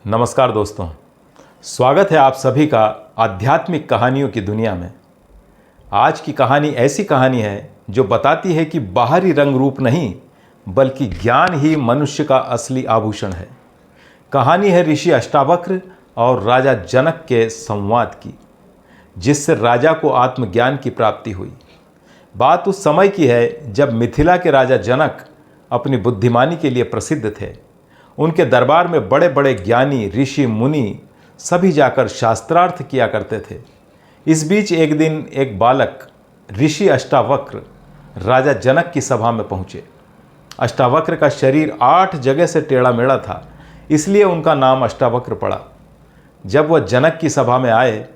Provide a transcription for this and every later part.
नमस्कार दोस्तों, स्वागत है आप सभी का आध्यात्मिक कहानियों की दुनिया में। आज की कहानी ऐसी कहानी है जो बताती है कि बाहरी रंग रूप नहीं बल्कि ज्ञान ही मनुष्य का असली आभूषण है। कहानी है ऋषि अष्टावक्र और राजा जनक के संवाद की, जिससे राजा को आत्मज्ञान की प्राप्ति हुई। बात उस समय की है जब मिथिला के राजा जनक अपनी बुद्धिमानी के लिए प्रसिद्ध थे। उनके दरबार में बड़े बड़े ज्ञानी ऋषि मुनि सभी जाकर शास्त्रार्थ किया करते थे। इस बीच एक दिन एक बालक ऋषि अष्टावक्र राजा जनक की सभा में पहुँचे। अष्टावक्र का शरीर 8 जगह से टेढ़ा मेढ़ा था, इसलिए उनका नाम अष्टावक्र पड़ा। जब वह जनक की सभा में आए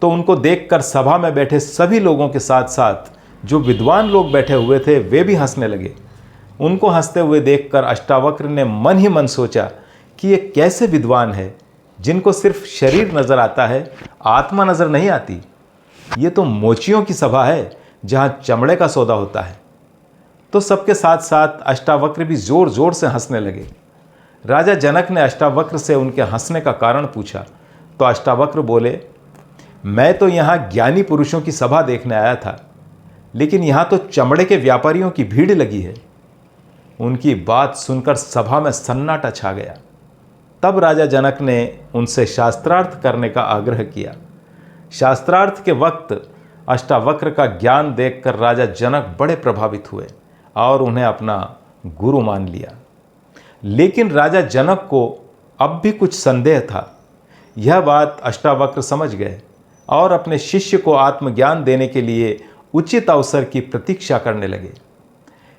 तो उनको देखकर सभा में बैठे सभी लोगों के साथ साथ जो विद्वान लोग बैठे हुए थे वे भी हंसने लगे। उनको हंसते हुए देखकर अष्टावक्र ने मन ही मन सोचा कि ये कैसे विद्वान है जिनको सिर्फ शरीर नजर आता है, आत्मा नजर नहीं आती। ये तो मोचियों की सभा है जहाँ चमड़े का सौदा होता है। तो सबके साथ साथ अष्टावक्र भी जोर जोर से हंसने लगे। राजा जनक ने अष्टावक्र से उनके हंसने का कारण पूछा तो अष्टावक्र बोले, मैं तो यहाँ ज्ञानी पुरुषों की सभा देखने आया था, लेकिन यहाँ तो चमड़े के व्यापारियों की भीड़ लगी है। उनकी बात सुनकर सभा में सन्नाटा छा गया। तब राजा जनक ने उनसे शास्त्रार्थ करने का आग्रह किया। शास्त्रार्थ के वक्त अष्टावक्र का ज्ञान देखकर राजा जनक बड़े प्रभावित हुए और उन्हें अपना गुरु मान लिया। लेकिन राजा जनक को अब भी कुछ संदेह था। यह बात अष्टावक्र समझ गए और अपने शिष्य को आत्मज्ञान देने के लिए उचित अवसर की प्रतीक्षा करने लगे।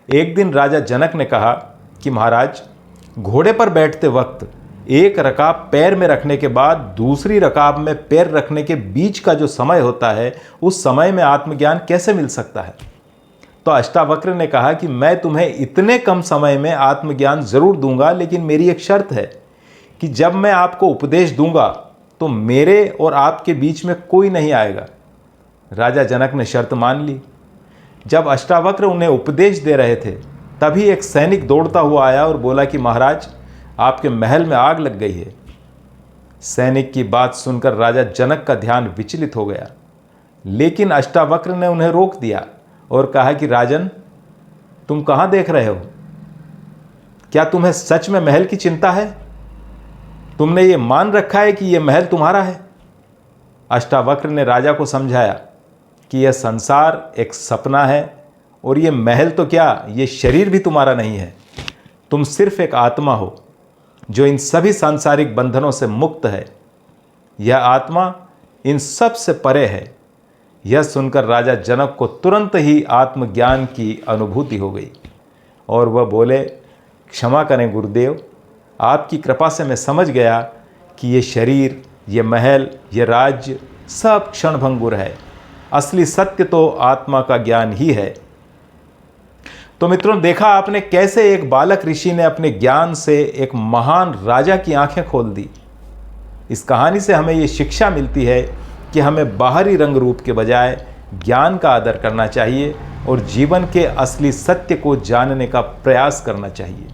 एक दिन राजा जनक ने कहा कि महाराज, घोड़े पर बैठते वक्त एक रकाब पैर में रखने के बाद दूसरी रकाब में पैर रखने के बीच का जो समय होता है, उस समय में आत्मज्ञान कैसे मिल सकता है? तो अष्टावक्र ने कहा कि मैं तुम्हें इतने कम समय में आत्मज्ञान जरूर दूंगा, लेकिन मेरी एक शर्त है कि जब मैं आपको उपदेश दूंगा तो मेरे और आपके बीच में कोई नहीं आएगा। राजा जनक ने शर्त मान ली। जब अष्टावक्र उन्हें उपदेश दे रहे थे तभी एक सैनिक दौड़ता हुआ आया और बोला कि महाराज, आपके महल में आग लग गई है। सैनिक की बात सुनकर राजा जनक का ध्यान विचलित हो गया, लेकिन अष्टावक्र ने उन्हें रोक दिया और कहा कि राजन, तुम कहाँ देख रहे हो? क्या तुम्हें सच में महल की चिंता है? तुमने ये मान रखा है कि यह महल तुम्हारा है? अष्टावक्र ने राजा को समझाया कि यह संसार एक सपना है और यह महल तो क्या, यह शरीर भी तुम्हारा नहीं है। तुम सिर्फ एक आत्मा हो जो इन सभी सांसारिक बंधनों से मुक्त है। यह आत्मा इन सब से परे है। यह सुनकर राजा जनक को तुरंत ही आत्मज्ञान की अनुभूति हो गई और वह बोले, क्षमा करें गुरुदेव, आपकी कृपा से मैं समझ गया कि ये शरीर, ये महल, ये राज्य सब क्षणभंगुर है। असली सत्य तो आत्मा का ज्ञान ही है। तो मित्रों, देखा आपने कैसे एक बालक ऋषि ने अपने ज्ञान से एक महान राजा की आंखें खोल दी। इस कहानी से हमें ये शिक्षा मिलती है कि हमें बाहरी रंग रूप के बजाय ज्ञान का आदर करना चाहिए और जीवन के असली सत्य को जानने का प्रयास करना चाहिए।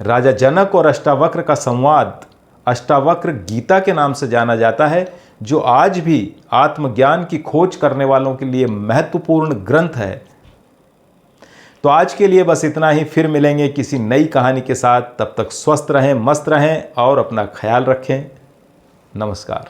राजा जनक और अष्टावक्र का संवाद अष्टावक्र गीता के नाम से जाना जाता है, जो आज भी आत्मज्ञान की खोज करने वालों के लिए महत्वपूर्ण ग्रंथ है। तो आज के लिए बस इतना ही। फिर मिलेंगे किसी नई कहानी के साथ। तब तक स्वस्थ रहें, मस्त रहें और अपना ख्याल रखें। नमस्कार।